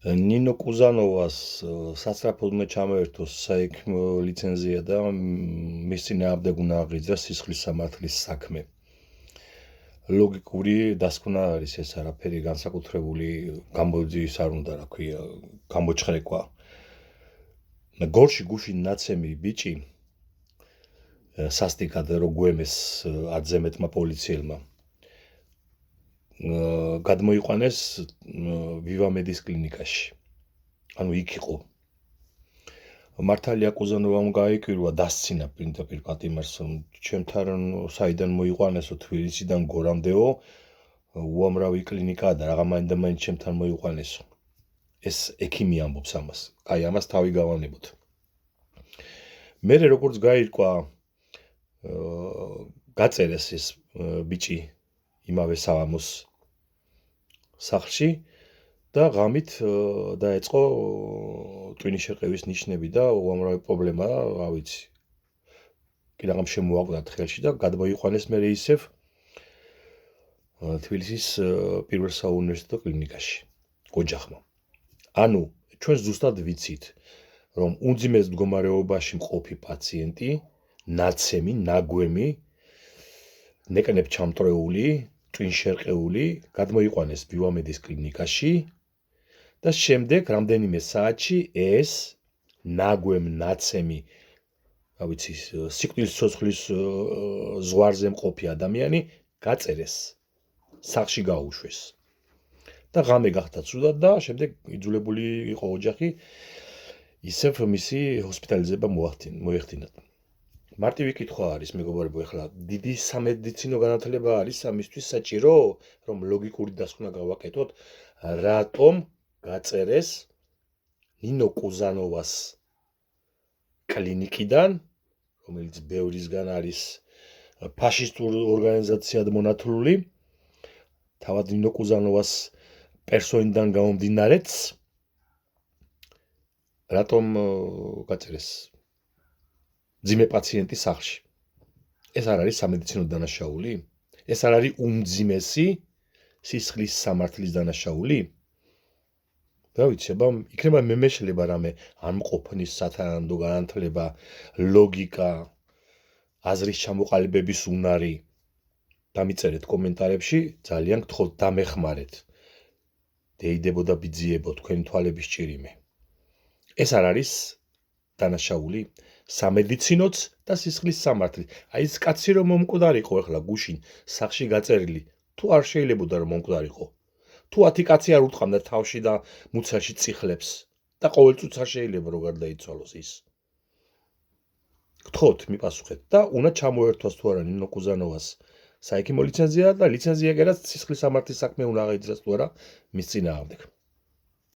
ნინო კუზანოვას სასწრაფოდ უნდა ჩამოერთოს საექიმო ლიცენზია და მის წინააღმდეგ უნდა აღიძრას სისხლის სამართლის საქმე. ლოგიკური დასკვნა არის ეს არაფერი განსაკუთრებული გამოძიის არ უნდა, რა ქვია, გამოჩხრეკვა. გორში გუშინ ნაცემი ბიჭი სასტიკად რო გვემეს ათზემეთმა პოლიციელმა გადმოიყვანეს ვივამედის კლინიკაში. ანუ იქ იყო. მართალია კუზანოვამ გაიკირვა დასცინა პირდაპირ პატიმარს, ჩემთან საიდან მოიყვანესო, თბილისიდან გორამდეო, უამრავი კლინიკაა და რაღა მაინდა-მაინც ჩემთან მოიყვანესო. ეს ექიმი ამბობს ამას. აი, ამას თავი გავანებოთ. მერე როგორც გაირკვა, გაწერეს ეს ბიჭი იმავე საღამოს სახლში და ღამით დაეწყო ტვინის შეკევის ნიშნები და უამრავი პრობლემა, რა ვიცი. კი რაღაც შემოაკვდათ ხელში და გადმოიყვანეს მერე ისევ თბილისის პირველ საუნივერსიტეტო კლინიკაში, ოჯახმა. ანუ ჩვენ ზუსტად ვიცით, რომ უმძიმეს მდგომარეობაში მყოფი პაციენტი, ნაცემი, ნაგვემი, ნეკნებ ჩამტრეული, ტვინშერყეული გადმოიყვანეს ვივამედის კლინიკაში და შემდეგ რამდენიმე საათში ეს ნაგვემ ნაცემი, რა ვიცი, სიკვდილის ცოცხლის ზღვარზე მყოფი ადამიანი გაწერეს, სახლში გაუშვეს. და ღამე გახდა ცუდად და შემდეგ იძულებული იყო ოჯახი ისევ მისი ჰოსპიტალიზება მოეხდინათ. მარტივი კითხვა არის, მეგობრებო, ეხლა დიდი სამედიცინო განათლება არის ამისთვის საჭირო, რომ ლოგიკური დასკვნა გავაკეთოთ, რატომ გაწერეს ნინო კუზანოვას კლინიკიდან, რომელიც ბევრისგან არის ფაშისტურ ორგანიზაციად მონათლული, თავად ნინო კუზანოვას პერსონიდან გამომდინარეც, რატომ გაწერეს მძიმე პაციენტის სახლში. ეს არ არის სამედიცინო დანაშაული? ეს არ არის უმძიმესი სისხლის სამართლის დანაშაული? რა ვიცი, აბა იქნება მემეშლება რამე არ მყოფნის სათანადო განათლება, ლოგიკა, აზრის ჩამოყალიბების უნარი. დამიწერეთ კომენტარებში, ძალიან გთხოვთ, დამეხმარეთ. დეიდებო და ბიძიებო თქვენი თვალების ჭირიმე. ეს არ არის დანაშაული? სამედიცინოც და სისხლის სამართლით. აი ეს კაცი რომ მომკვდარიყო ახლა გუშინ სახლში გაწერილი, თუ არ შეიძლებოდა რომ მომკვდარიყო. თუ 10 კაცი არ უტყამდა თავში და მუცაში წიხლებს და ყოველწუთს არ შეიძლება რომ გარდაიცვალოს ის. გთხოვთ, მიპასუხეთ და უნდა ჩამოერთვას თუ არა ნინო კუზანოვას საექიმო ლიცენზია და ლიცენზია კი არა სისხლის სამართლის საქმე უნდა აღიძრას თუ არა მის წინააღმდეგ.